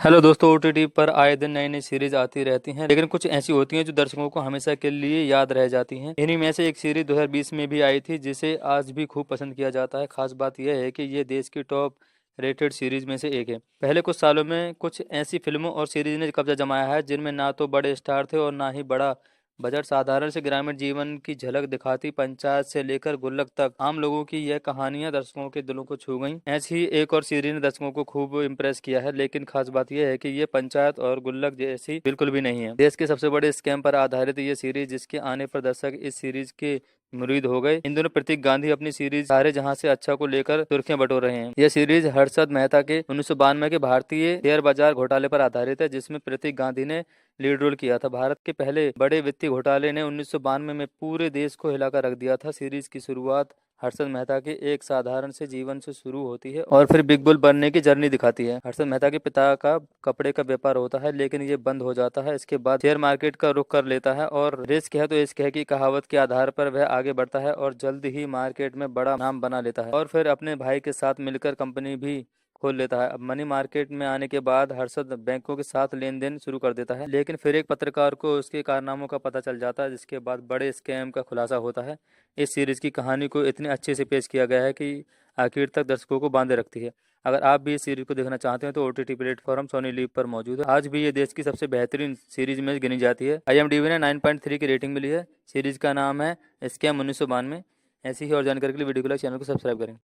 Hello दोस्तों, OTT पर आए दिन नई नई सीरीज आती रहती हैं, लेकिन कुछ ऐसी होती हैं जो दर्शकों को हमेशा के लिए याद रह जाती हैं। इन्हीं में से एक सीरीज 2020 में भी आई थी जिसे आज भी खूब पसंद किया जाता है। खास बात यह है कि ये देश की टॉप रेटेड सीरीज में से एक है। पहले कुछ सालों में कुछ ऐसी फिल्मों और सीरीज ने कब्जा जमाया है जिनमें ना तो बड़े स्टार थे और ना ही बड़ा बजट। साधारण से ग्रामीण जीवन की झलक दिखाती पंचायत से लेकर गुल्लक तक आम लोगों की यह कहानियां दर्शकों के दिलों को छू गईं। ऐसी ही एक और सीरीज ने दर्शकों को खूब इम्प्रेस किया है, लेकिन खास बात यह है कि ये पंचायत और गुल्लक जैसी बिल्कुल भी नहीं है। देश के सबसे बड़े स्कैम पर आधारित ये सीरीज, जिसके आने पर दर्शक इस सीरीज के मुरीद हो गए। इन दोनों प्रतीक गांधी अपनी सीरीज सारे जहां से अच्छा को लेकर सुर्खियां बटोर रहे हैं। यह सीरीज हर्षद मेहता के 1992 के भारतीय शेयर बाजार घोटाले पर आधारित है, जिसमें प्रतीक गांधी ने लीड रोल किया था। भारत के पहले बड़े वित्तीय घोटाले ने 1992 में पूरे देश को हिलाकर रख दिया था। सीरीज की शुरुआत हर्षद मेहता के एक साधारण से जीवन से शुरू होती है और फिर बिग बुल बनने की जर्नी दिखाती है। हर्षद मेहता के पिता का कपड़े का व्यापार होता है, लेकिन ये बंद हो जाता है। इसके बाद शेयर मार्केट का रुख कर लेता है और रिस्क है तो इश्क है की कहावत के आधार पर वह आगे बढ़ता है और जल्द ही मार्केट में बड़ा नाम बना लेता है और फिर अपने भाई के साथ मिलकर कंपनी भी खोल लेता है। अब मनी मार्केट में आने के बाद हर्षद बैंकों के साथ लेन देन शुरू कर देता है, लेकिन फिर एक पत्रकार को उसके कारनामों का पता चल जाता है, जिसके बाद बड़े स्कैम का खुलासा होता है। इस सीरीज की कहानी को इतने अच्छे से पेश किया गया है कि आखिर तक दर्शकों को बांधे रखती है। अगर आप भी इस सीरीज को देखना चाहते हैं तो ओटीटी प्लेटफॉर्म सोनी लिव पर मौजूद है। आज भी ये देश की सबसे बेहतरीन सीरीज में गिनी जाती है। IMDb ने 9.3 की रेटिंग मिली है। सीरीज का नाम है स्कैम 1992। ऐसी ही और जानकारी के लिए वीडियो को लाइक, चैनल को सब्सक्राइब करें।